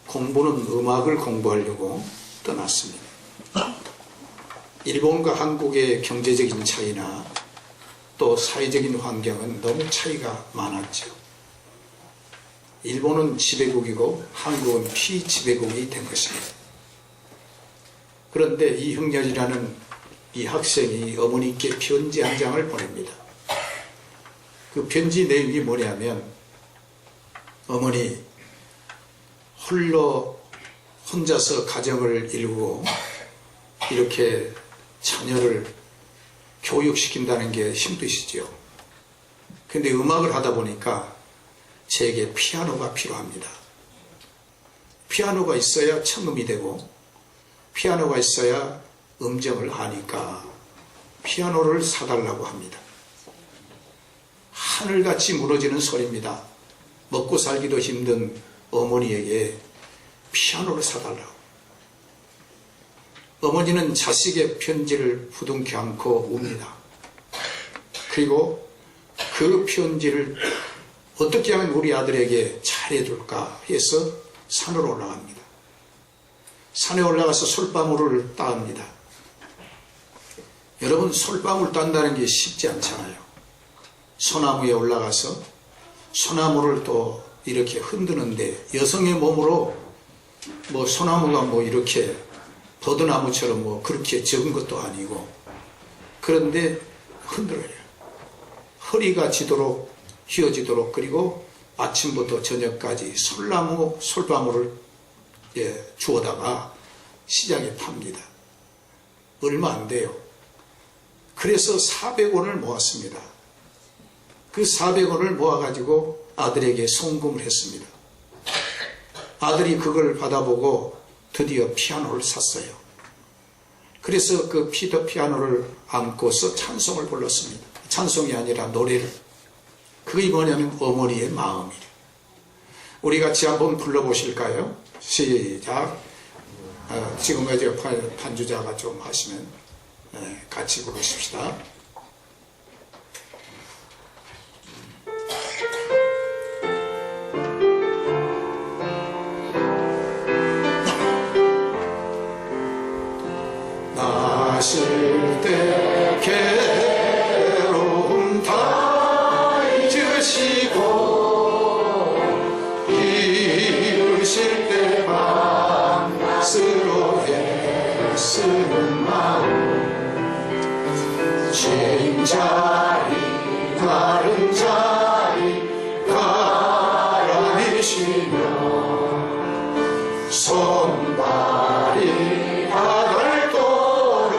공부는 음악을 공부하려고 떠났습니다. 일본과 한국의 경제적인 차이나 또 사회적인 환경은 너무 차이가 많았죠. 일본은 지배국이고 한국은 피지배국이 된 것입니다. 그런데 이형렬이라는 이 학생이 어머니께 편지 한 장을 보냅니다. 그 편지 내용이 뭐냐면, 어머니, 홀로 혼자서 가정을 이루고 이렇게 자녀를 교육시킨다는 게 힘드시죠. 근데 음악을 하다 보니까 제게 피아노가 필요합니다. 피아노가 있어야 청음이 되고 피아노가 있어야 음정을 하니까 피아노를 사달라고 합니다. 하늘같이 무너지는 소리입니다. 먹고 살기도 힘든 어머니에게 피아노를 사달라고. 어머니는 자식의 편지를 부둥켜 안고 웁니다. 그리고 그 편지를 어떻게 하면 우리 아들에게 잘해줄까 해서 산으로 올라갑니다. 산에 올라가서 솔방울을 따옵니다. 여러분, 솔방울 딴다는 게 쉽지 않잖아요. 소나무에 올라가서 소나무를 또 이렇게 흔드는데, 여성의 몸으로 소나무가 이렇게 버드나무처럼 그렇게 적은 것도 아니고, 그런데 흔들어요. 허리가 지도록 휘어지도록, 그리고 아침부터 저녁까지 솔방울을 주워다가 시장에 팝니다. 얼마 안 돼요. 그래서 400원을 모았습니다. 그 400원을 모아가지고 아들에게 송금을 했습니다. 아들이 그걸 받아보고 드디어 피아노를 샀어요. 그래서 그 피아노를 안고서 찬송을 불렀습니다. 찬송이 아니라 노래를. 그게 뭐냐면 어머니의 마음이에요. 우리 같이 한번 불러보실까요? 시작. 지금까지 반주자가 좀 하시면 같이 부르십시다. 나실 때 괴로움 다 잊으시고 이루실 때 밤낮으로 애쓰는 마음, 죄인 자리 다른 자리 가라니시며 손발이 바닥도록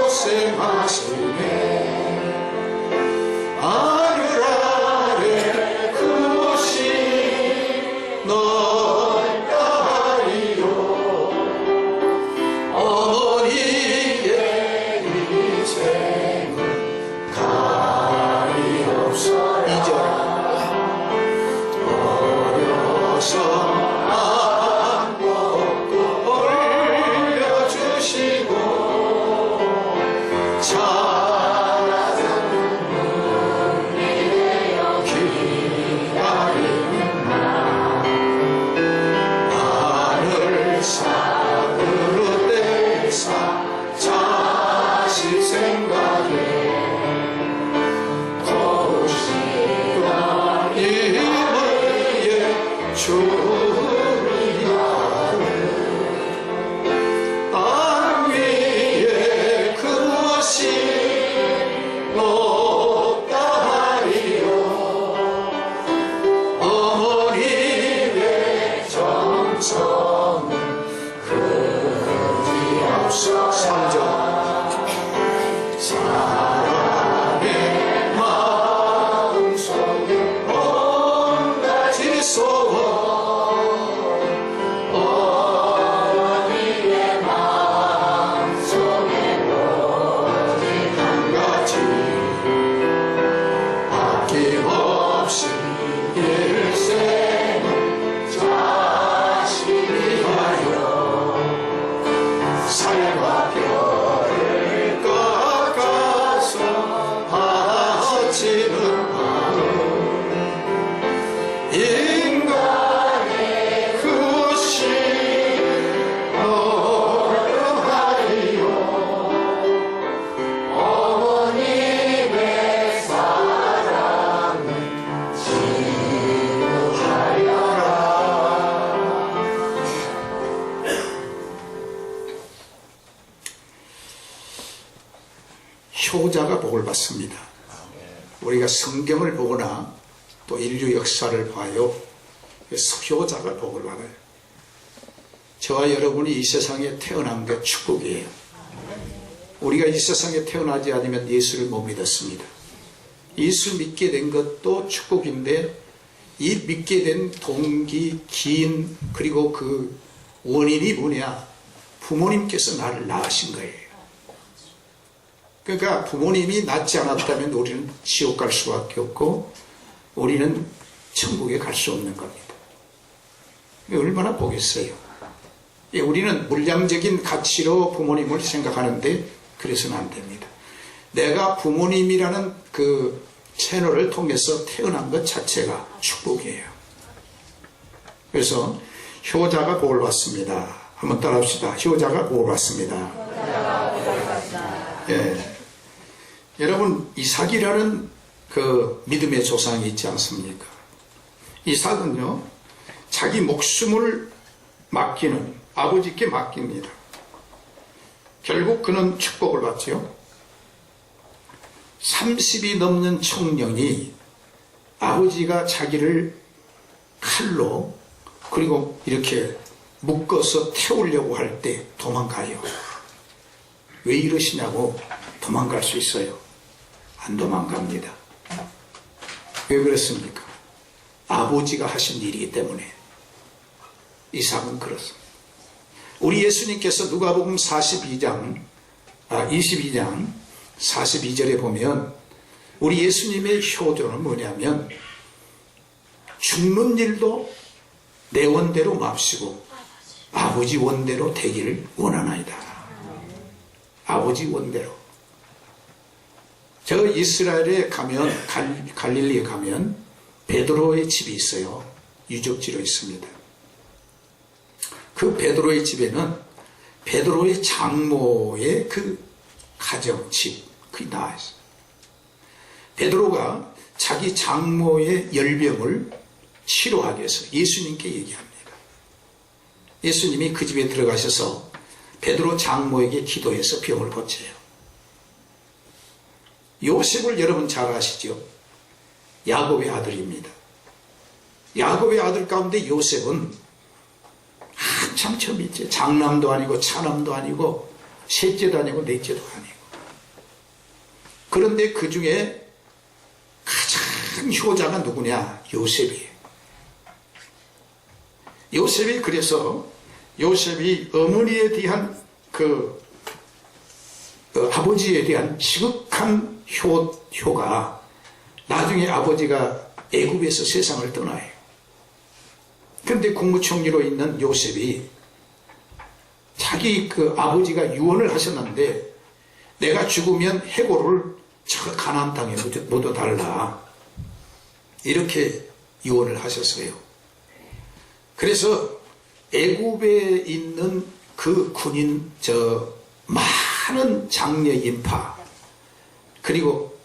고생하시네. 하늘 아래 그곳이 넓다리요. 어머니의 인생은 가리옵소서. 어려서 안 먹고 올려주시고 자라는 눈이에요. 기다리는 날 하늘 산으로 떼사 자식 생각에 고시가 이물에 주리야. 땅 위에 그것이 높다리요. 어머니의 정성은 그리없어. 사랑의 마음속에 온갖 지소원, 어머니의 마음속에 오직 한 가지, 아낌없이 일생을 자식이 하여 살과 별을 깎아서 바치는 마음, 인간 받습니다. 우리가 성경을 보거나 또 인류 역사를 봐요. 효자가 복을 받아요. 저와 여러분이 이 세상에 태어난 게 축복이에요. 우리가 이 세상에 태어나지 않으면 예수를 못 믿었습니다. 예수 믿게 된 것도 축복인데 이 믿게 된 동기, 기인, 그리고 그 원인이 뭐냐? 부모님께서 나를 낳으신 거예요. 그러니까 부모님이 낳지 않았다면 우리는 지옥 갈 수밖에 없고 우리는 천국에 갈 수 없는 겁니다. 얼마나 보겠어요. 우리는 물량적인 가치로 부모님을 생각하는데 그래서는 안 됩니다. 내가 부모님이라는 그 채널을 통해서 태어난 것 자체가 축복이에요. 그래서 효자가 복을 받습니다. 한번 따라합시다. 효자가 복을 받습니다. 예. 여러분, 이삭이라는 그 믿음의 조상이 있지 않습니까? 이삭은요, 자기 목숨을 맡기는 아버지께 맡깁니다. 결국 그는 축복을 받죠. 30이 넘는 청년이 아버지가 자기를 칼로 그리고 이렇게 묶어서 태우려고 할 때 도망가요. 왜 이러시냐고. 도망갈 수 있어요? 안 도망갑니다. 왜 그렇습니까? 아버지가 하신 일이기 때문에. 이삭은 그렇습니다. 우리 예수님께서 누가복음 22장 42절에 보면 우리 예수님의 효조는 뭐냐면 죽는 일도 내 원대로 맙시고 아버지 원대로 되기를 원하나이다. 아버지 원대로. 저 이스라엘에 가면 갈릴리에 가면 베드로의 집이 있어요. 유적지로 있습니다. 그 베드로의 집에는 베드로의 장모의 그 가정, 집, 그게 나와 있어요. 베드로가 자기 장모의 열병을 치료하기 위해서 예수님께 얘기합니다. 예수님이 그 집에 들어가셔서 베드로 장모에게 기도해서 병을 고쳐요. 요셉을 여러분 잘 아시죠? 야곱의 아들입니다. 야곱의 아들 가운데 요셉은 한참 처음이지. 장남도 아니고 차남도 아니고 셋째도 아니고 넷째도 아니고. 그런데 그 중에 가장 효자가 누구냐? 요셉이에요. 요셉이 그래서 요셉이 어머니에 대한 아버지에 대한 지극한 효가 나중에 아버지가 애굽에서 세상을 떠나요. 그런데 국무총리로 있는 요셉이 자기 그 아버지가 유언을 하셨는데 내가 죽으면 해골을 저 가나안 땅에 묻어달라 이렇게 유언을 하셨어요. 그래서 애굽에 있는 그 군인 많은 장려 인파 그리고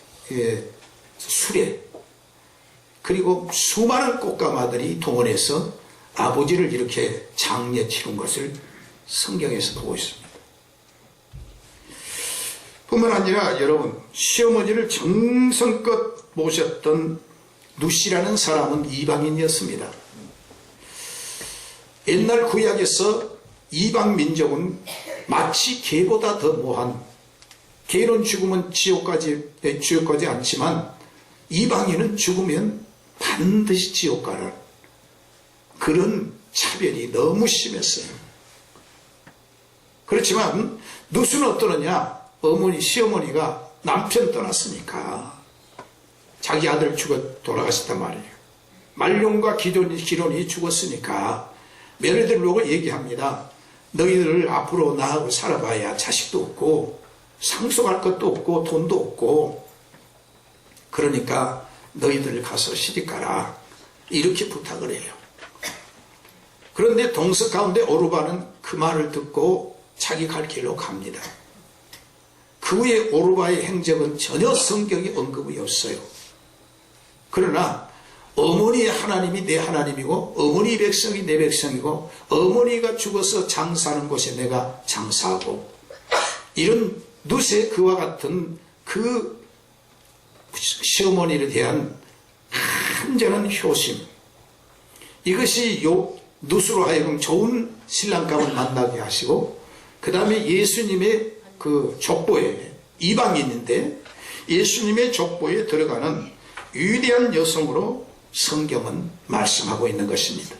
수레 그리고 수많은 꽃가마들이 동원해서 아버지를 이렇게 장례 치른 것을 성경에서 보고 있습니다. 뿐만 아니라 여러분 시어머니를 정성껏 모셨던 누시라는 사람은 이방인이었습니다. 옛날 구약에서 이방 민족은 마치 개보다 더 모한 개는 죽으면 지옥까지 않지만 이방인은 죽으면 반드시 지옥 가는 그런 차별이 너무 심했어요. 그렇지만 누수는 어떠느냐? 시어머니가 남편 떠났으니까 자기 아들 돌아가셨단 말이에요. 말룡과 기론이 죽었으니까 며느리들 보고 얘기합니다. 너희들 앞으로 나하고 살아봐야 자식도 없고 상속할 것도 없고 돈도 없고 그러니까 너희들 가서 시집가라 이렇게 부탁을 해요. 그런데 동서 가운데 오르바는 그 말을 듣고 자기 갈 길로 갑니다. 그 후에 오르바의 행적은 전혀 성경에 언급이 없어요. 그러나 어머니의 하나님이 내 하나님이고 어머니 백성이 내 백성이고 어머니가 죽어서 장사하는 곳에 내가 장사하고 이런 누세 그와 같은 그 시어머니에 대한 간절한 효심, 이것이 누수로 하여금 좋은 신랑감을 만나게 하시고, 그 다음에 예수님의 그 족보에, 이방인인데 예수님의 족보에 들어가는 위대한 여성으로 성경은 말씀하고 있는 것입니다.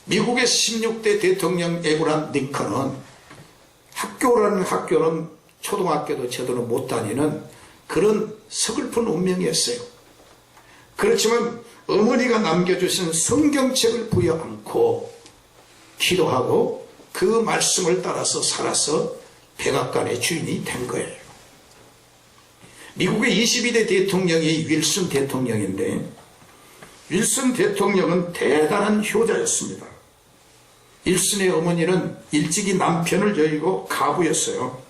미국의 16대 대통령 에브람 링컨은 학교라는 학교는 초등학교도 제대로 못 다니는 그런 서글픈 운명이었어요. 그렇지만 어머니가 남겨주신 성경책을 부여안고 기도하고 그 말씀을 따라서 살아서 백악관의 주인이 된 거예요. 미국의 22대 대통령이 윌슨 대통령인데, 윌슨 대통령은 대단한 효자였습니다. 윌슨의 어머니는 일찍이 남편을 여의고 가부였어요.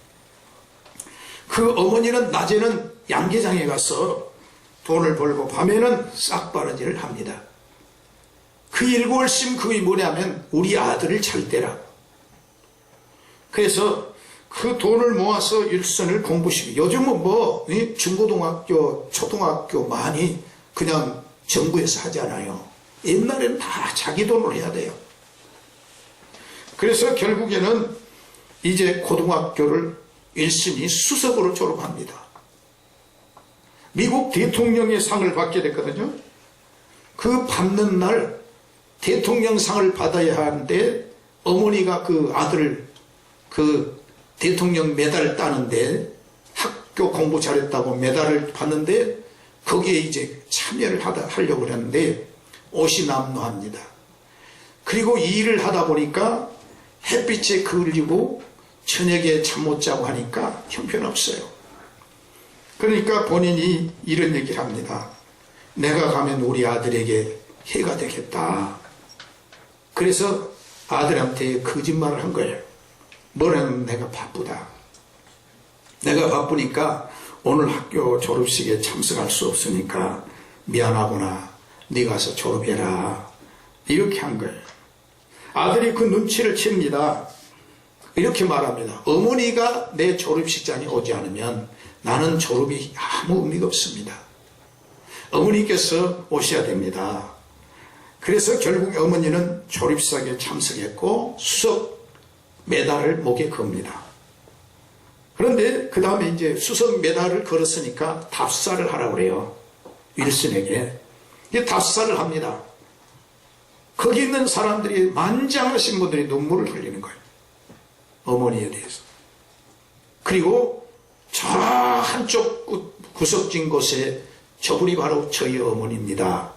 그 어머니는 낮에는 양계장에 가서 돈을 벌고 밤에는 싹바라지를 합니다. 그 일골심 그게 뭐냐면 우리 아들을 잘 때라. 그래서 그 돈을 모아서 윌슨을 공부시키고, 요즘은 뭐 중고등학교, 초등학교 많이 그냥 정부에서 하잖아요. 옛날에는 다 자기 돈으로 해야 돼요. 그래서 결국에는 이제 고등학교를 윌슨이 수석으로 졸업합니다. 미국 대통령의 상을 받게 됐거든요. 그 받는 날 대통령상을 받아야 하는데, 어머니가 그 아들 그 대통령 메달을 따는데, 학교 공부 잘했다고 메달을 받는데 거기에 이제 참여를 하려고 그랬는데 옷이 남루합니다. 그리고 이 일을 하다 보니까 햇빛에 그을리고 저녁에 잠 못 자고 하니까 형편없어요. 그러니까 본인이 이런 얘기를 합니다. 내가 가면 우리 아들에게 해가 되겠다. 그래서 아들한테 거짓말을 한 거예요. 뭐라면 내가 바쁘다. 내가 바쁘니까 오늘 학교 졸업식에 참석할 수 없으니까 미안하구나. 네 가서 졸업해라. 이렇게 한 거예요. 아들이 그 눈치를 챕니다. 이렇게 말합니다. 어머니가 내 졸업식장에 오지 않으면 나는 졸업이 아무 의미가 없습니다. 어머니께서 오셔야 됩니다. 그래서 결국 어머니는 졸업식에 참석했고 수석 메달을 목에 겁니다. 그런데 그 다음에 이제 수석 메달을 걸었으니까 답사를 하라고 그래요. 윌슨에게. 답사를 합니다. 거기 있는 사람들이, 만장하신 분들이 눈물을 흘리는 거예요. 어머니에 대해서. 그리고 저 한쪽 구석진 곳에 저분이 바로 저희 어머니입니다.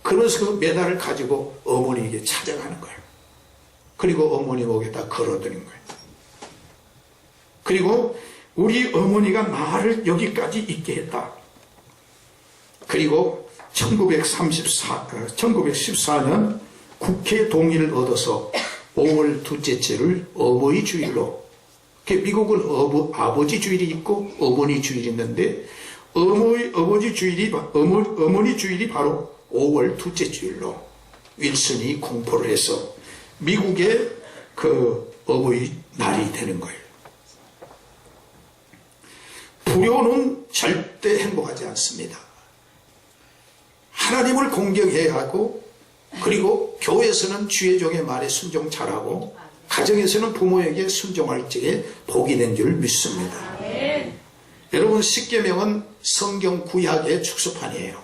그러면서 그 메달을 가지고 어머니에게 찾아가는 거예요. 그리고 어머니 목에다 걸어드린 거예요. 그리고 우리 어머니가 나를 여기까지 있게 했다. 그리고 1914년 국회 동의를 얻어서 5월 둘째 주를 어버이 주일로, 미국은 아버지 주일이 있고 어머니 주일이 있는데 어머니 주일이 바로 5월 둘째 주일로 윌슨이 공포를 해서 미국의 그 어버이 날이 되는 거예요. 불효는 절대 행복하지 않습니다. 하나님을 공경해야 하고, 그리고 교회에서는 주의 종의 말에 순종 잘하고, 가정에서는 부모에게 순종할 적에 복이 된 줄 믿습니다. 여러분, 십계명은 성경 구약의 축소판이에요.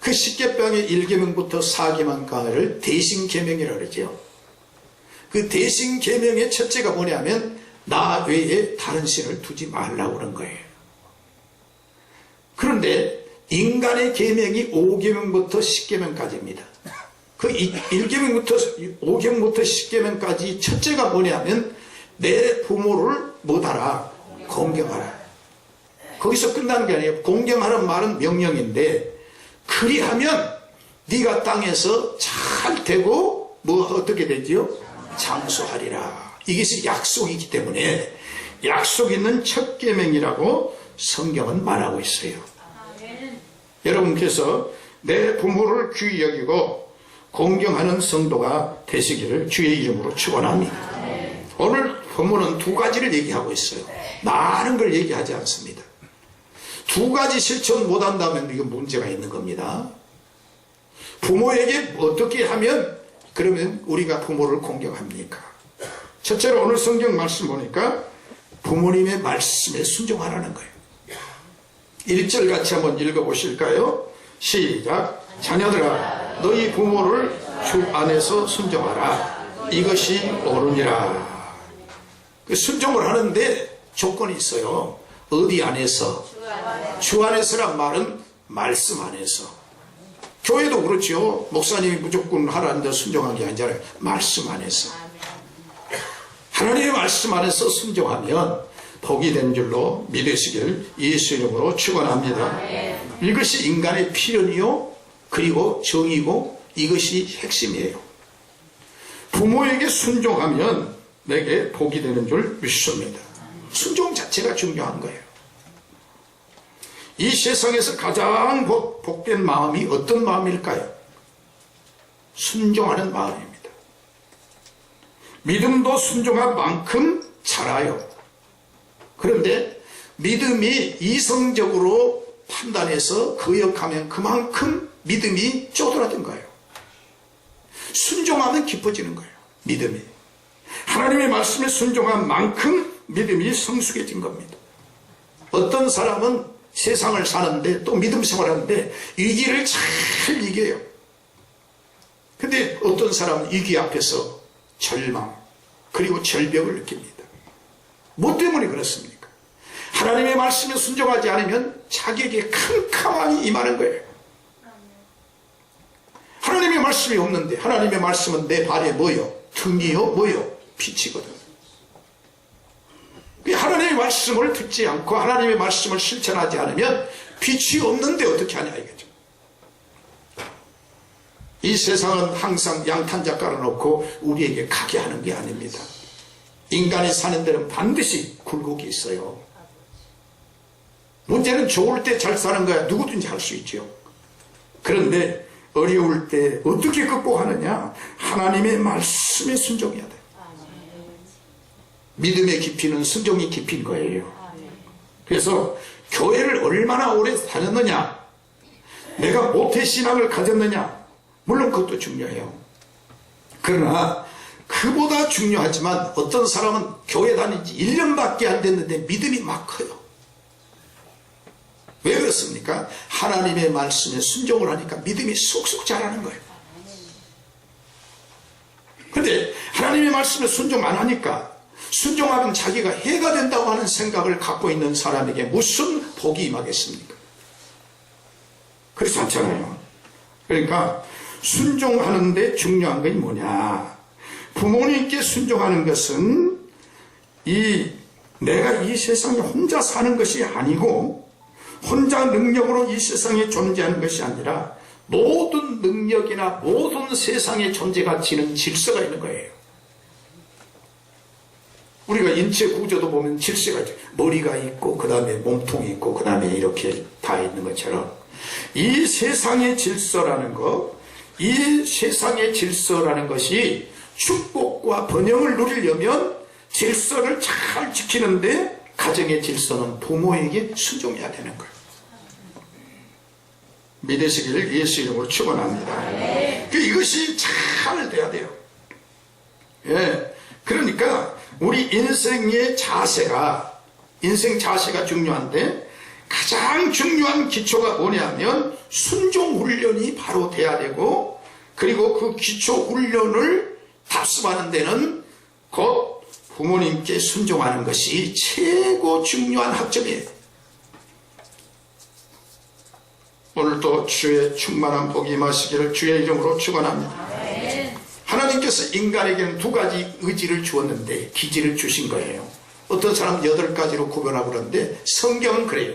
그 십계명의 1계명부터 4계명까지를 대신계명이라고 그러죠. 그 대신계명의 첫째가 뭐냐면 나 외에 다른 신을 두지 말라고 그런 거예요. 그런데 인간의 계명이 5계명부터 10계명까지입니다. 그 1계명부터 5계명부터 10계명까지 첫째가 뭐냐면 내 부모를 뭐하라? 공경하라. 거기서 끝나는 게 아니에요. 공경하는 말은 명령인데, 그리하면 네가 땅에서 잘 되고 뭐 어떻게 되지요? 장수하리라. 이것이 약속이기 때문에 약속 있는 첫 계명이라고 성경은 말하고 있어요. 여러분께서 내 부모를 귀히 여기고 공경하는 성도가 되시기를 주의 이름으로 축원합니다. 오늘 본문은 두 가지를 얘기하고 있어요. 많은 걸 얘기하지 않습니다. 두 가지 실천 못한다면 이건 문제가 있는 겁니다. 부모에게 어떻게 하면 그러면 우리가 부모를 공경합니까? 첫째로 오늘 성경 말씀 보니까 부모님의 말씀에 순종하라는 거예요. 1절 같이 한번 읽어보실까요? 시작. 자녀들아 너희 부모를 주 안에서 순종하라. 이것이 옳으니라. 순종을 하는데 조건이 있어요. 어디 안에서? 주 안에서란 말은 말씀 안에서. 교회도 그렇죠. 목사님이 무조건 하라는데 순종한 게 아니잖아요. 말씀 안에서. 하나님의 말씀 안에서 순종하면 복이 된 줄로 믿으시길 예수 이름으로 축원합니다. 이것이 인간의 필연이요 그리고 정의고 이것이 핵심이에요. 부모에게 순종하면 내게 복이 되는 줄 믿습니다. 순종 자체가 중요한 거예요. 이 세상에서 가장 복된 마음이 어떤 마음일까요? 순종하는 마음입니다. 믿음도 순종한 만큼 자라요. 그런데 믿음이 이성적으로 판단해서 거역하면 그만큼 믿음이 쪼그라든 거예요. 순종하면 깊어지는 거예요. 믿음이. 하나님의 말씀에 순종한 만큼 믿음이 성숙해진 겁니다. 어떤 사람은 세상을 사는데 또 믿음 생활하는데 위기를 잘 이겨요. 근데 어떤 사람은 위기 앞에서 절망 그리고 절벽을 느낍니다. 뭐 때문에 그렇습니까? 하나님의 말씀에 순종하지 않으면 자기에게 캄캄함이 임하는 거예요. 하나님의 말씀이 없는데 하나님의 말씀은 내 발에 뭐요? 등이요? 뭐요? 빛이거든. 하나님의 말씀을 듣지 않고 하나님의 말씀을 실천하지 않으면 빛이 없는데 어떻게 하냐 이거죠. 이 세상은 항상 양탄자 깔아놓고 우리에게 가게 하는 게 아닙니다. 인간이 사는 데는 반드시 굴곡이 있어요. 문제는 좋을 때 잘 사는 거야 누구든지 할 수 있죠. 그런데 어려울 때 어떻게 극복하느냐? 하나님의 말씀에 순종해야 돼요. 믿음의 깊이는 순종이 깊인 거예요. 그래서 교회를 얼마나 오래 다녔느냐, 내가 모태신앙을 가졌느냐, 물론 그것도 중요해요. 그러나 그보다 중요하지만 어떤 사람은 교회 다닌 지 1년밖에 안 됐는데 믿음이 막 커요. 왜 그렇습니까? 하나님의 말씀에 순종을 하니까 믿음이 쑥쑥 자라는 거예요. 그런데 하나님의 말씀에 순종 안 하니까 순종하면 자기가 해가 된다고 하는 생각을 갖고 있는 사람에게 무슨 복이 임하겠습니까? 그렇지 않잖아요. 그러니까 순종하는데 중요한 것이 뭐냐? 부모님께 순종하는 것은 내가 이 세상에 혼자 사는 것이 아니고 혼자 능력으로 이 세상에 존재하는 것이 아니라 모든 능력이나 모든 세상의 존재가 지는 질서가 있는 거예요. 우리가 인체 구조도 보면 질서가 있죠. 머리가 있고 그 다음에 몸통이 있고 그 다음에 이렇게 다 있는 것처럼 이 세상의 질서라는 것, 이 세상의 질서라는 것이 축복과 번영을 누리려면 질서를 잘 지키는데 가정의 질서는 부모에게 순종해야 되는 거예요. 믿으시기를 예수 이름으로 축원합니다. 이것이 잘 돼야 돼요. 예, 그러니까 우리 인생 자세가 중요한데 가장 중요한 기초가 뭐냐면 순종 훈련이 바로 돼야 되고, 그리고 그 기초 훈련을 답습하는 데는 곧 부모님께 순종하는 것이 최고 중요한 학점이에요. 오늘도 주의 충만한 복이 임하시기를 주의 이름으로 축원합니다. 하나님께서 인간에게는 두 가지 의지를 주었는데 기질을 주신 거예요. 어떤 사람은 8가지로 구별하고 그러는데 성경은 그래요.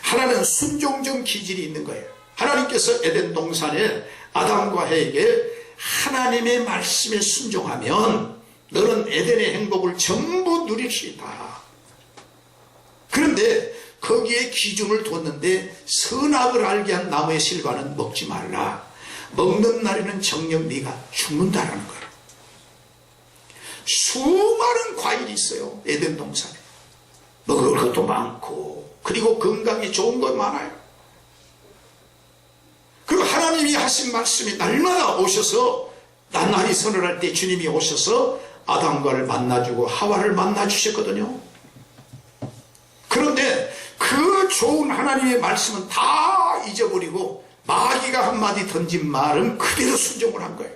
하나는 순종적 기질이 있는 거예요. 하나님께서 에덴 동산에 아담과 해에게 하나님의 말씀에 순종하면 너는 에덴의 행복을 전부 누릴 수 있다. 그런데 거기에 기준을 두었는데 선악을 알게 한 나무의 실과는 먹지 말라. 먹는 날에는 정녕 네가 죽는다라는 거예요. 수많은 과일이 있어요. 에덴 동산에. 먹을 것도 많고 그리고 건강이 좋은 것 많아요. 그리고 하나님이 하신 말씀이 날마다 오셔서 나날이 선언할 때 주님이 오셔서 아담과를 만나주고 하와를 만나주셨거든요. 그런데 그 좋은 하나님의 말씀은 다 잊어버리고 마귀가 한마디 던진 말은 그대로 순종을 한 거예요.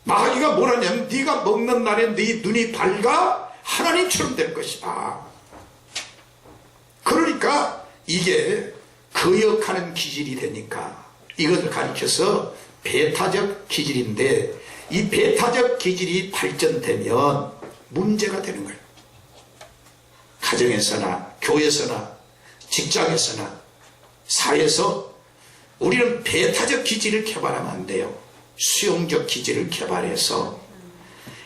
마귀가 뭐라냐면 네가 먹는 날에 네 눈이 밝아 하나님처럼 될 것이다. 그러니까 이게 거역하는 기질이 되니까 이것을 가리켜서 배타적 기질인데, 이 배타적 기질이 발전되면 문제가 되는 거예요. 가정에서나 교회에서나 직장에서나 사회에서 우리는 배타적 기질을 개발하면 안 돼요. 수용적 기질을 개발해서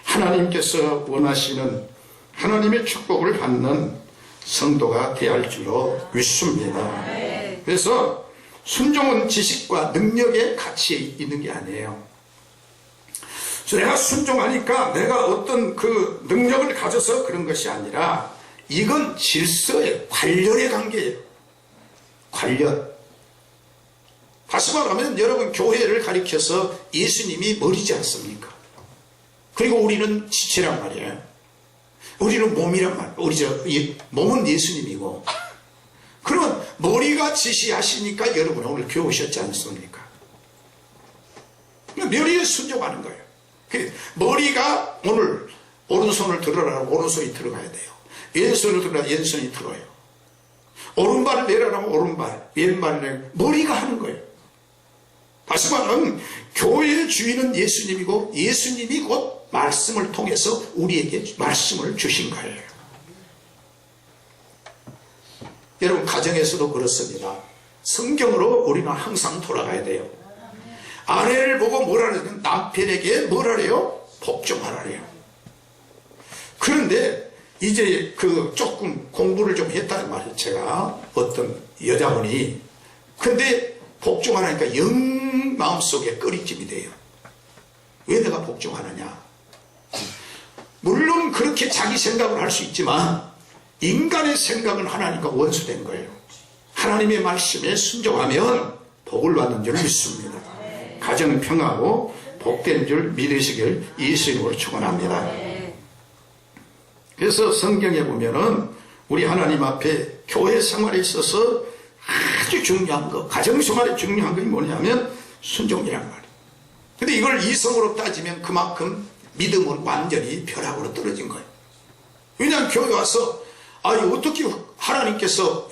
하나님께서 원하시는 하나님의 축복을 받는 성도가 되어야 할 줄로 믿습니다. 그래서 순종은 지식과 능력에 같이 있는 게 아니에요. 내가 순종하니까 내가 어떤 그 능력을 가져서 그런 것이 아니라 이건 질서의 관련의 관계예요. 관련. 다시 말하면 여러분, 교회를 가리켜서 예수님이 머리지 않습니까? 그리고 우리는 지체란 말이에요. 우리는 몸이란 말이에요. 몸은 예수님이고, 그러면 머리가 지시하시니까 여러분 오늘 교회 오셨지 않습니까? 머리에 순종하는 거예요. 머리가 오늘 오른손을 들어라면 오른손이 들어가야 돼요. 왼손을 들어라 왼손이 들어요. 오른발을 내려라면 오른발, 왼발을 내려, 머리가 하는 거예요. 다시 말하면 교회의 주인은 예수님이고 예수님이 곧 말씀을 통해서 우리에게 말씀을 주신 거예요. 여러분, 가정에서도 그렇습니다. 성경으로 우리는 항상 돌아가야 돼요. 아내를 보고 뭐라 그러냐면 남편에게 뭐라 그래요? 복종하라래요. 그런데 이제 조금 공부를 좀 했다는 말이에요. 제가 어떤 여자분이. 근데 복종하라니까 영 마음속에 꺼리낌이 돼요. 왜 내가 복종하느냐? 물론 그렇게 자기 생각을 할 수 있지만 인간의 생각은 하나님과 원수된 거예요. 하나님의 말씀에 순종하면 복을 받는 줄 믿습니다. 가정은 평하고 복된 줄 믿으시길 예수님으로 축원합니다. 그래서 성경에 보면은 우리 하나님 앞에 교회 생활에 있어서 아주 중요한 거, 가정 생활에 중요한 것이 뭐냐면 순종이란 말이에요. 근데 이걸 이성으로 따지면 그만큼 믿음은 완전히 벼락으로 떨어진 거예요. 왜냐하면 교회 와서 어떻게 하나님께서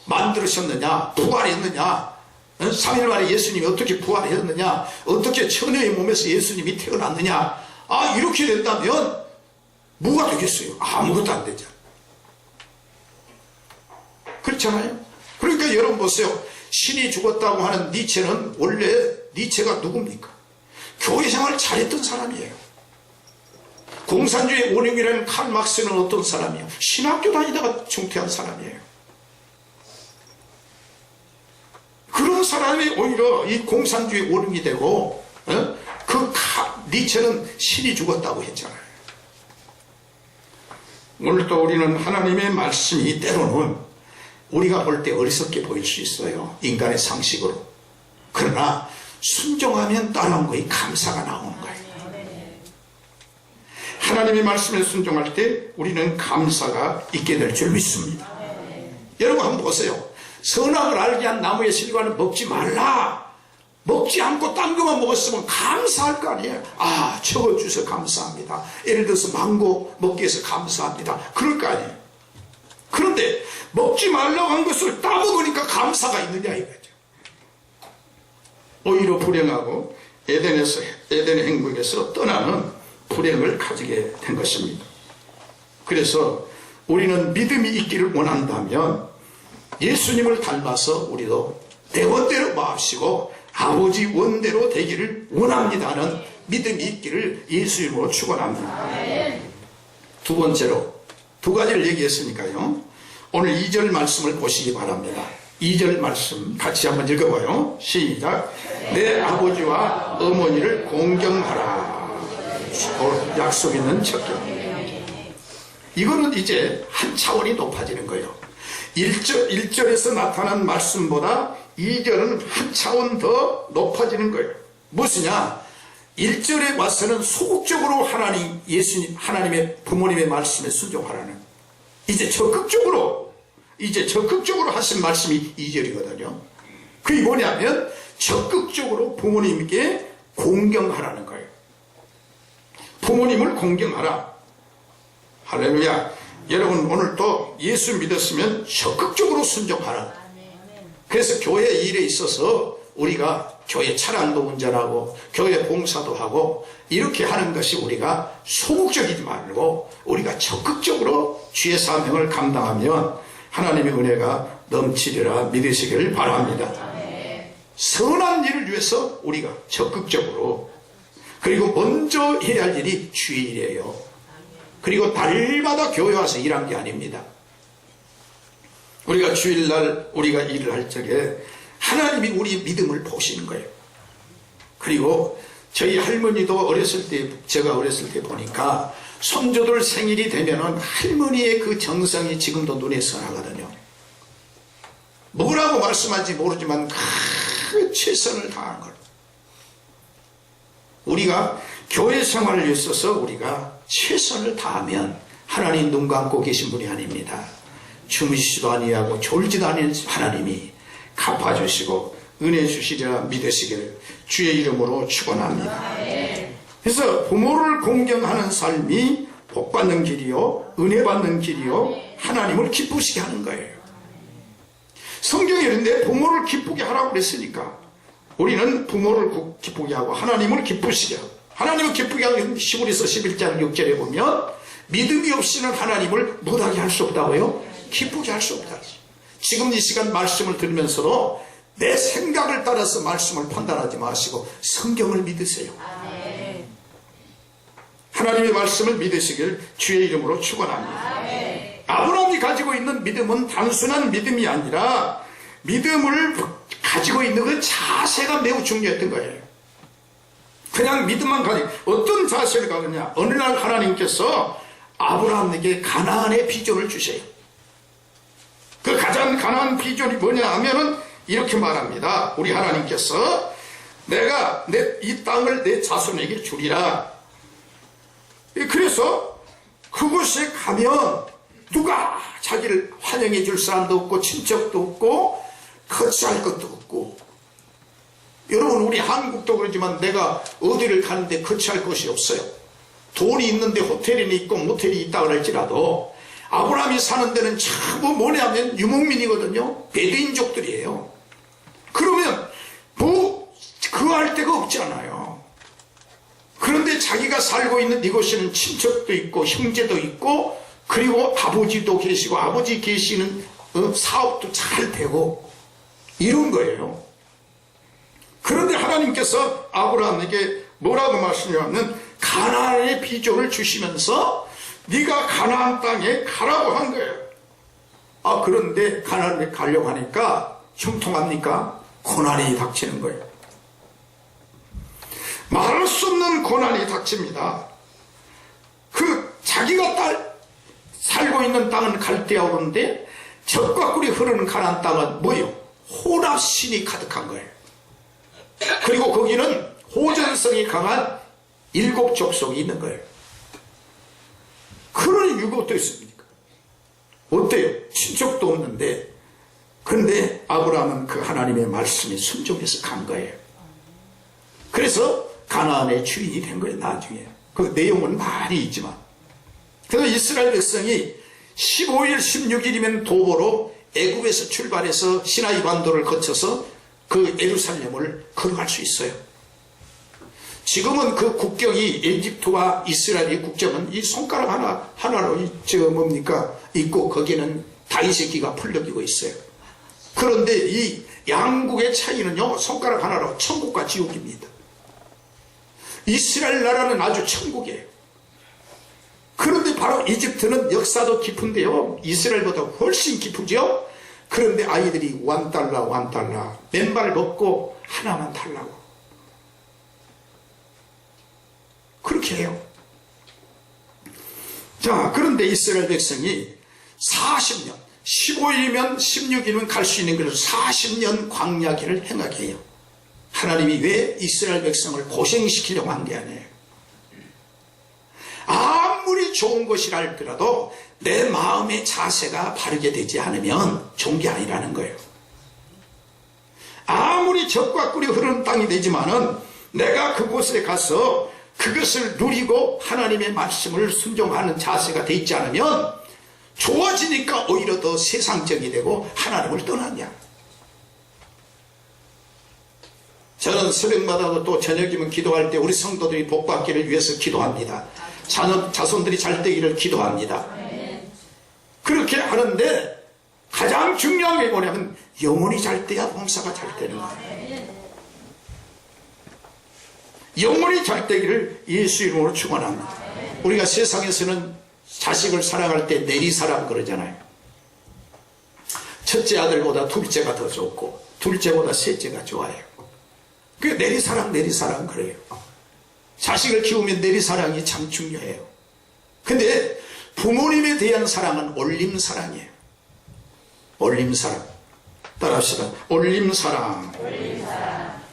만들으셨느냐, 부활했느냐, 3일 만에 예수님이 어떻게 부활했느냐, 어떻게 처녀의 몸에서 예수님이 태어났느냐, 이렇게 된다면 뭐가 되겠어요? 아무것도 안 되죠. 그렇잖아요. 그러니까 여러분 보세요. 신이 죽었다고 하는 니체는 원래 니체가 누굽니까? 교회 생활을 잘했던 사람이에요. 공산주의 원흉이라는 칼 막스는 어떤 사람이에요? 신학교 다니다가 중퇴한 사람이에요. 그런 사람이 오히려 이 공산주의 원흉이 되고, 니체는 신이 죽었다고 했잖아요. 오늘도 우리는 하나님의 말씀이 때로는 우리가 볼 때 어리석게 보일 수 있어요. 인간의 상식으로. 그러나 순종하면 따라온 거에 감사가 나오는 거예요. 하나님의 말씀에 순종할 때 우리는 감사가 있게 될 줄 믿습니다. 여러분 한번 보세요. 선악을 알게 한 나무의 실과는 먹지 말라. 먹지 않고 딴 것만 먹었으면 감사할 거 아니에요. 저거 주셔서 감사합니다. 예를 들어서 망고 먹기 위해서 감사합니다. 그럴 거 아니에요. 그런데 먹지 말라고 한 것을 따먹으니까 감사가 있느냐 이거죠. 오히려 불행하고 에덴의 행복에서 떠나는 불행을 가지게 된 것입니다. 그래서 우리는 믿음이 있기를 원한다면 예수님을 닮아서 우리도 내 원대로 마시고 아버지 원대로 되기를 원합니다는 믿음이 있기를 예수님으로 축원합니다. 두 번째로 두 가지를 얘기했으니까요. 오늘 2절 말씀을 보시기 바랍니다. 2절 말씀 같이 한번 읽어봐요. 시작. 내 아버지와 어머니를 공경하라. 약속 있는 첫 경. 이거는 이제 한 차원이 높아지는 거예요. 1절에서 나타난 말씀보다 2절은 한 차원 더 높아지는 거예요. 무엇이냐? 1절에 와서는 소극적으로 하나님의 부모님의 말씀에 순종하라는, 이제 적극적으로 하신 말씀이 2절이거든요. 그게 뭐냐면 적극적으로 부모님께 공경하라는 거예요. 부모님을 공경하라. 할렐루야. 여러분, 오늘 또 예수 믿었으면 적극적으로 순종하라. 그래서 교회 일에 있어서 우리가 교회 차량도 운전하고 교회 봉사도 하고 이렇게 하는 것이 우리가 소극적이지 말고 우리가 적극적으로 주의 사명을 감당하면 하나님의 은혜가 넘치리라 믿으시기를 바랍니다. 선한 일을 위해서 우리가 적극적으로, 그리고 먼저 해야 할 일이 주일이에요. 그리고 날마다 교회 와서 일한 게 아닙니다. 우리가 주일날 우리가 일을 할 적에 하나님이 우리 믿음을 보시는 거예요. 그리고 저희 할머니도 제가 어렸을 때 보니까 손주들 생일이 되면은 할머니의 그 정성이 지금도 눈에 선하거든요. 뭐라고 말씀할지 모르지만 그 최선을 다하는 걸. 우리가 교회 생활을 위해서 우리가 최선을 다하면 하나님 눈 감고 계신 분이 아닙니다. 주무시지도 아니하고 졸지도 않은 하나님이 갚아주시고 은혜 주시리라 믿으시기를 주의 이름으로 축원합니다. 그래서 부모를 공경하는 삶이 복받는 길이요 은혜 받는 길이요 하나님을 기쁘시게 하는 거예요. 성경에 이런데 부모를 기쁘게 하라고 그랬으니까 우리는 부모를 기쁘게 하고 하나님을 기쁘시게 하고, 하나님을 기쁘게 하는 히브리서 11장 6절에 보면 믿음이 없이는 하나님을 못하게 할 수 없다고요? 기쁘게 할 수 없다. 지금 이 시간 말씀을 들으면서도 내 생각을 따라서 말씀을 판단하지 마시고 성경을 믿으세요. 하나님의 말씀을 믿으시길 주의 이름으로 축원합니다. 아브라함이 가지고 있는 믿음은 단순한 믿음이 아니라 믿음을 가지고 있는 그 자세가 매우 중요했던 거예요. 그냥 믿음만 가지고 어떤 자세를 가느냐? 어느 날 하나님께서 아브라함에게 가나안의 비전을 주세요. 그 가장 가나안 비전이 뭐냐 하면은 이렇게 말합니다. 우리 하나님께서 내가 이 땅을 내 자손에게 주리라. 그래서 그곳에 가면 누가 자기를 환영해 줄 사람도 없고 친척도 없고 거치할 것도 없고, 여러분 우리 한국도 그러지만 내가 어디를 가는데 거치할 곳이 없어요. 돈이 있는데 호텔이 있고 모텔이 있다고 할지라도 아브라함이 사는 데는 전부 뭐냐면 유목민이거든요. 베두인족들이에요. 그러면 뭐 그할 데가 없잖아요. 그런데 자기가 살고 있는 이곳에는 친척도 있고 형제도 있고 그리고 아버지도 계시고 아버지 계시는 사업도 잘 되고 이런 거예요. 그런데 하나님께서 아브라함에게 뭐라고 말씀하냐면 가나안의 비전을 주시면서 네가 가나안 땅에 가라고 한 거예요. 그런데 가나안에 가려고 하니까 형통합니까? 고난이 닥치는 거예요. 말할 수 없는 고난이 닥칩니다. 자기가 살고 있는 땅은 갈대아우르인데 젖과 꿀이 흐르는 가나안 땅은 뭐예요? 혼합신이 가득한 거예요. 그리고 거기는 호전성이 강한 7 족속이 있는 거예요. 그러니 이유가 어떻게 있습니까? 어때요? 친척도 없는데. 그런데 아브라함은 그 하나님의 말씀에 순종해서 간 거예요. 그래서 가나안의 주인이 된 거예요. 나중에 그 내용은 많이 있지만, 그래서 이스라엘 백성이 15일 16일이면 도보로 애굽에서 출발해서 시나이 반도를 거쳐서 그 예루살렘을 걸어갈 수 있어요. 지금은 그 국경이 이집트와 이스라엘의 국경은 이 손가락 하나로 있고 거기는 다윗의 기가 풀려지고 있어요. 그런데 이 양국의 차이는요, 손가락 하나로 천국과 지옥입니다. 이스라엘 나라는 아주 천국이에요. 그런데 바로 이집트는 역사도 깊은데요, 이스라엘보다 훨씬 깊으죠. 그런데 아이들이 $1 맨발 먹고 하나만 달라고 그렇게 해요. 자, 그런데 이스라엘 백성이 40년, 15일이면 16일은 갈 수 있는 것을 40년 광야길을 행하게 해요. 하나님이 왜 이스라엘 백성을 고생시키려고 한 게 아니에요. 아무리 좋은 것이라 할지라도 내 마음의 자세가 바르게 되지 않으면 좋은 게 아니라는 거예요. 아무리 적과 꿀이 흐르는 땅이 되지만은 내가 그곳에 가서 그것을 누리고 하나님의 말씀을 순종하는 자세가 돼 있지 않으면 좋아지니까 오히려 더 세상적이 되고 하나님을 떠나냐. 저는 새벽마다 또 저녁이면 기도할 때 우리 성도들이 복받기를 위해서 기도합니다. 자손들이 잘 되기를 기도합니다. 그렇게 하는데 가장 중요한 게 뭐냐면 영혼이 잘 돼야 봉사가 잘 되는 거예요. 영혼이 잘 되기를 예수 이름으로 축원합니다. 우리가 세상에서는 자식을 사랑할 때 내리사랑 그러잖아요. 첫째 아들보다 둘째가 더 좋고 둘째보다 셋째가 좋아요. 그 내리사랑 그래요. 자식을 키우면 내리사랑이 참 중요해요. 근데 부모님에 대한 사랑은 올림사랑이에요. 올림사랑. 따라합시다. 올림사랑.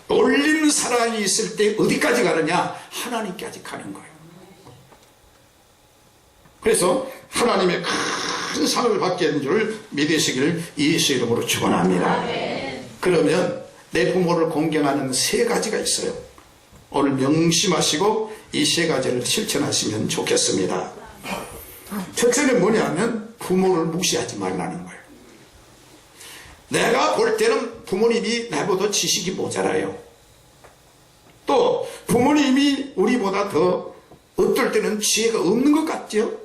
올림사랑이 있을 때 어디까지 가느냐? 하나님까지 가는 거예요. 그래서 하나님의 큰 상을 받게 된 줄 믿으시기를 예수 이름으로 축원합니다. 그러면 내 부모를 공경하는 세 가지가 있어요. 오늘 명심하시고 이 세 가지를 실천하시면 좋겠습니다. 첫째는 뭐냐면 부모를 무시하지 말라는 거예요. 내가 볼 때는 부모님이 나보다 지식이 모자라요. 또 부모님이 우리보다 더 어떨 때는 지혜가 없는 것 같죠?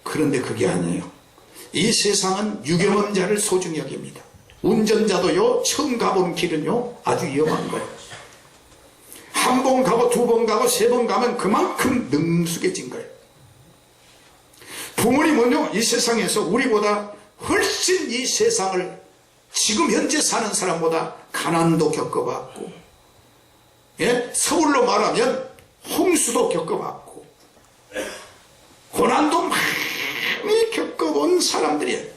그런데 그게 아니에요. 이 세상은 유경험 자를 소중히 여깁니다. 운전자도요, 처음 가본 길은요 아주 위험한 거예요. 한 번 가고 두 번 가고 세 번 가면 그만큼 능숙해진 거예요. 부모님은요 이 세상에서 우리보다 훨씬 이 세상을 지금 현재 사는 사람보다 가난도 겪어봤고, 예? 서울로 말하면 홍수도 겪어봤고 고난도 많이 겪어본 사람들이에요.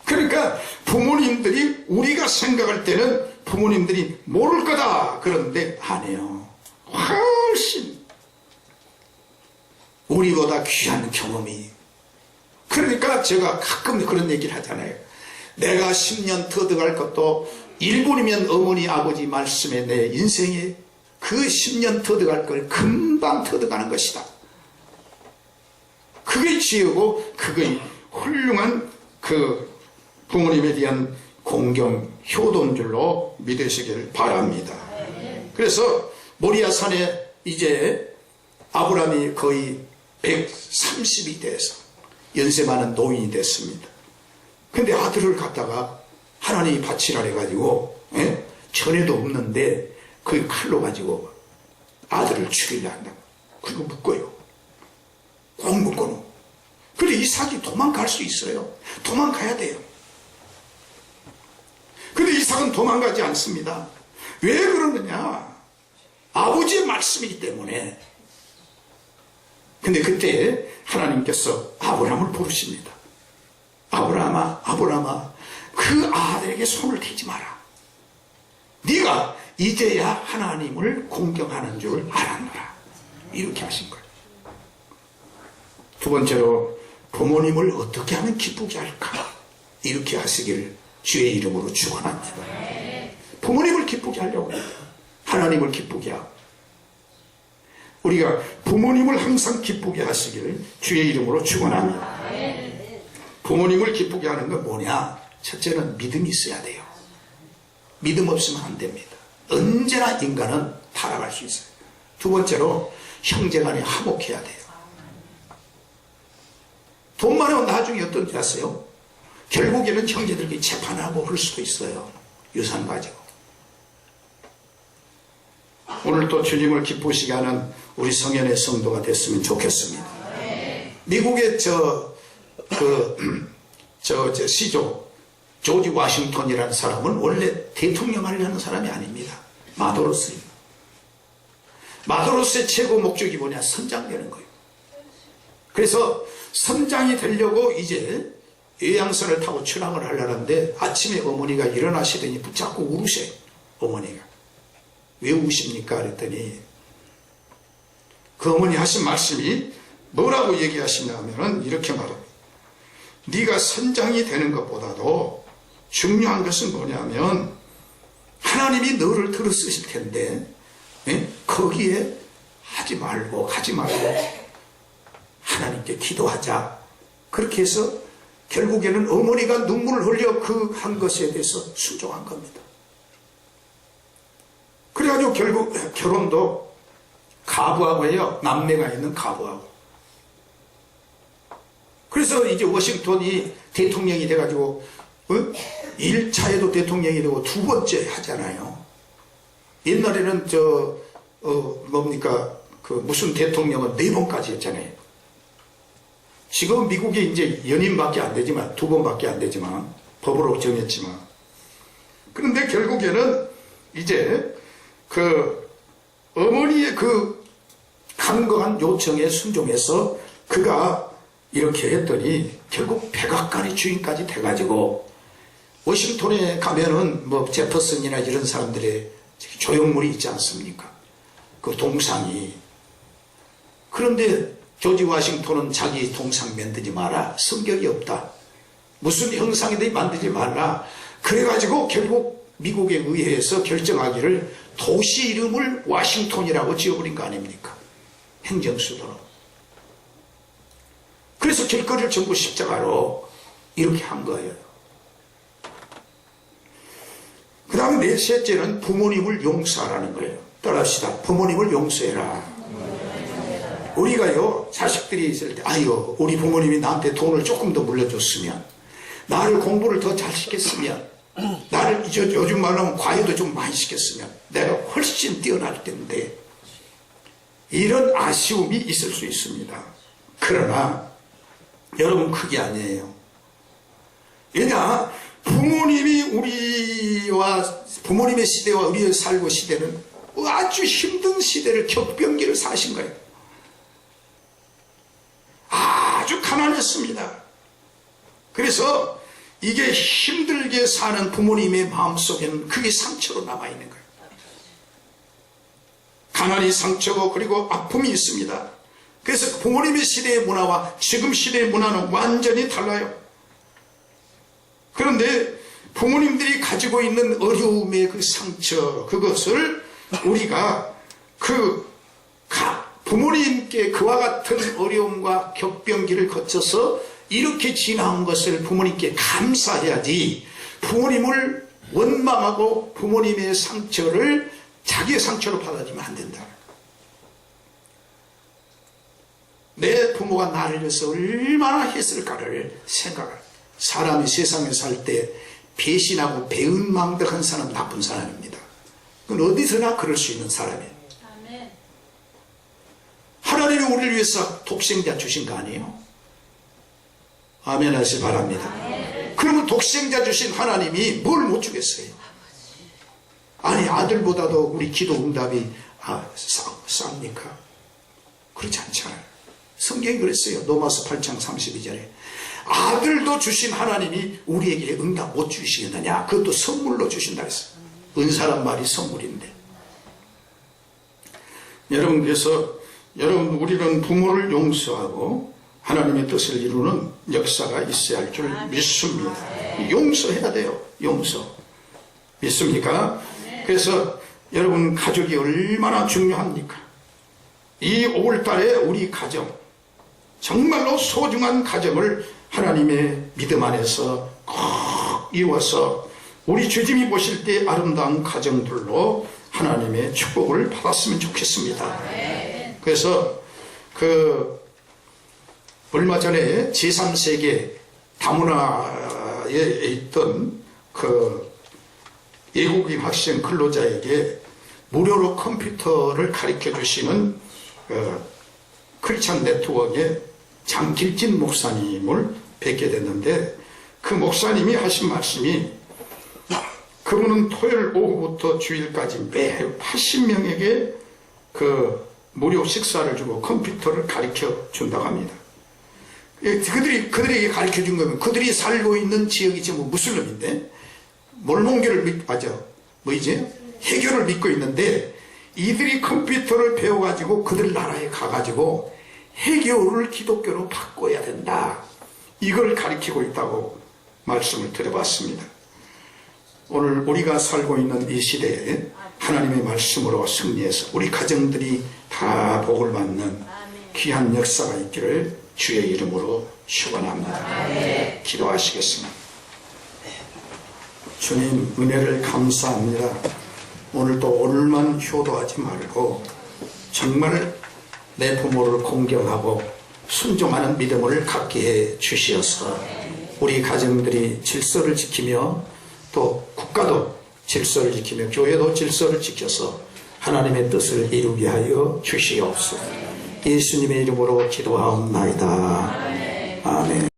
그러니까 부모님들이 우리가 생각할 때는 부모님들이 모를 거다 그런데 아니에요. 훨씬 우리보다 귀한 경험이. 그러니까 제가 가끔 그런 얘기를 하잖아요. 내가 10년 터득할 것도 1분이면 어머니 아버지 말씀에 내 인생에 그 10년 터득할 걸 금방 터득하는 것이다. 그게 지혜고 그게 훌륭한 그 부모님에 대한 공경, 효도인 줄로 믿으시기를 바랍니다. 그래서 모리아산에 이제 아브라함이 거의 130이 돼서 연세 많은 노인이 됐습니다. 근데 아들을 갖다가 하나님이 바치라 해가지고, 예? 전에도 없는데 그 칼로 가지고 아들을 죽이려 한다. 그리고 묶어요. 꼭 묶어놓고. 그런데 이삭이 도망갈 수 있어요. 도망가야 돼요. 근데 이삭은 도망가지 않습니다. 왜 그러느냐? 아버지의 말씀이기 때문에. 근데 그때 하나님께서 아브라함을 부르십니다. 아브라함아, 아브라함아, 그 아들에게 손을 대지 마라. 네가 이제야 하나님을 공경하는 줄 알았노라. 이렇게 하신 거예요. 두 번째로 부모님을 어떻게 하면 기쁘게 할까? 이렇게 하시기를 주의 이름으로 축원합니다. 부모님을 기쁘게 하려고 해요. 하나님을 기쁘게 하고. 우리가 부모님을 항상 기쁘게 하시기를 주의 이름으로 축원합니다. 부모님을 기쁘게 하는 건 뭐냐? 첫째는 믿음이 있어야 돼요. 믿음 없으면 안 됩니다. 언제나 인간은 타락할 수 있어요. 두 번째로 형제간에 화목해야 돼요. 돈 많으면 나중에 어떤지 아세요? 결국에는 형제들끼리 재판하고 그럴 수도 있어요. 유산 가지고. 오늘 또 주님을 기쁘시게 하는 우리 성현의 성도가 됐으면 좋겠습니다. 미국의 시조 조지 워싱턴이라는 사람은 원래 대통령 하려는 사람이 아닙니다. 마도로스입니다. 마도로스의 최고 목적이 뭐냐? 선장되는 거예요. 그래서 선장이 되려고 이제 요양선을 타고 출항을 하려는데 아침에 어머니가 일어나시더니 붙잡고 울으세요. 어머니가. 왜 우십니까? 그랬더니 그 어머니 하신 말씀이 뭐라고 얘기하시냐면은 이렇게 말합니다. 네가 선장이 되는 것보다도 중요한 것은 뭐냐면 하나님이 너를 들어 쓰실 텐데 거기에 하지 말고 하나님께 기도하자. 그렇게 해서 결국에는 어머니가 눈물을 흘려 그 한 것에 대해서 순종한 겁니다. 그래가지고 결국 결혼도 가부하고 해요. 남매가 있는 가부하고. 그래서 이제 워싱턴이 대통령이 돼가지고 1차에도 대통령이 되고 두 번째 하잖아요. 옛날에는 무슨 대통령은 4번까지 했잖아요. 지금 미국에 이제 연임밖에 안 되지만, 2번밖에 안 되지만, 법으로 정했지만. 그런데 결국에는 이제 어머니의 간거한 요청에 순종해서 그가 이렇게 했더니 결국 백악관의 주인까지 돼가지고 워싱턴에 가면은 제퍼슨이나 이런 사람들의 조형물이 있지 않습니까? 그 동상이. 그런데 조지 워싱턴은 자기 동상 만들지 마라. 성격이 없다. 무슨 형상이든 만들지 말라. 그래가지고 결국 미국의 의회에서 결정하기를 도시 이름을 워싱턴이라고 지어버린 거 아닙니까? 행정수도로. 그래서 길거리를 전부 십자가로 이렇게 한 거예요. 그 다음에 넷째는 부모님을 용서하라는 거예요. 따라합시다. 부모님을 용서해라. 우리가요, 자식들이 있을 때, 아유, 우리 부모님이 나한테 돈을 조금 더 물려줬으면, 나를 공부를 더 잘 시켰으면, 나를 요즘 말로 하면 과외도 좀 많이 시켰으면, 내가 훨씬 뛰어날 텐데, 이런 아쉬움이 있을 수 있습니다. 그러나, 여러분, 그게 아니에요. 왜냐, 부모님의 시대와 우리의 살고 시대는 아주 힘든 시대를, 격변기를 사신 거예요. 아주 가난했습니다. 그래서 이게 힘들게 사는 부모님의 마음속에는 그게 상처로 남아있는 거예요. 가난이 상처고 그리고 아픔이 있습니다. 그래서 부모님의 시대의 문화와 지금 시대의 문화는 완전히 달라요. 그런데 부모님들이 가지고 있는 어려움의 그 상처, 그것을 우리가 부모님께 그와 같은 어려움과 격변기를 거쳐서 이렇게 지나온 것을 부모님께 감사해야지, 부모님을 원망하고 부모님의 상처를 자기의 상처로 받아들이면 안 된다. 내 부모가 나를 위해서 얼마나 했을까를 생각할. 사람이 세상에 살 때 배신하고 배은망덕한 사람은 나쁜 사람입니다. 그건 어디서나 그럴 수 있는 사람이에요. 하나님이 우리를 위해서 독생자 주신 거 아니에요? 아멘 하시기 바랍니다. 그러면 독생자 주신 하나님이 뭘 못 주겠어요? 아니, 아들보다도 우리 기도 응답이 쌉니까? 그렇지 않잖아요. 성경이 그랬어요. 로마서 8장 32절에 아들도 주신 하나님이 우리에게 응답 못 주시겠느냐? 그것도 선물로 주신다 했어요. 은사란 말이 선물인데. 여러분, 그래서 우리는 부모를 용서하고 하나님의 뜻을 이루는 역사가 있어야 할 줄 믿습니다. 용서해야 돼요. 용서. 믿습니까? 그래서 여러분, 가족이 얼마나 중요합니까? 이 5월달에 우리 가정, 정말로 소중한 가정을 하나님의 믿음 안에서 꼭 이루어서 우리 주님이 보실 때 아름다운 가정들로 하나님의 축복을 받았으면 좋겠습니다. 그래서 얼마 전에 제3세계 다문화에 있던 외국인 학생 근로자에게 무료로 컴퓨터를 가르쳐 주시는 크리스찬 네트워크의 장길진 목사님을 뵙게 됐는데, 그 목사님이 하신 말씀이, 그분은 토요일 오후부터 주일까지 매일 80명에게 무료 식사를 주고 컴퓨터를 가르쳐 준다고 합니다. 그들에게 가르쳐 준 거면 그들이 살고 있는 지역이 지금 무슬림인데 몰몬교를 해교를 믿고 있는데 이들이 컴퓨터를 배워가지고 그들 나라에 가가지고 해교를 기독교로 바꿔야 된다. 이걸 가르치고 있다고 말씀을 드려봤습니다. 오늘 우리가 살고 있는 이 시대에 하나님의 말씀으로 승리해서 우리 가정들이 다 복을 받는 귀한 역사가 있기를 주의 이름으로 축원합니다. 기도하시겠습니다. 주님, 은혜를 감사합니다. 오늘도 오늘만 효도하지 말고 정말 내 부모를 공경하고 순종하는 믿음을 갖게 해 주시어서 우리 가정들이 질서를 지키며 또 국가도 질서를 지키며 교회도 질서를 지켜서 하나님의 뜻을 이루게 하여 주시옵소서. 예수님의 이름으로 기도하옵나이다. 아멘.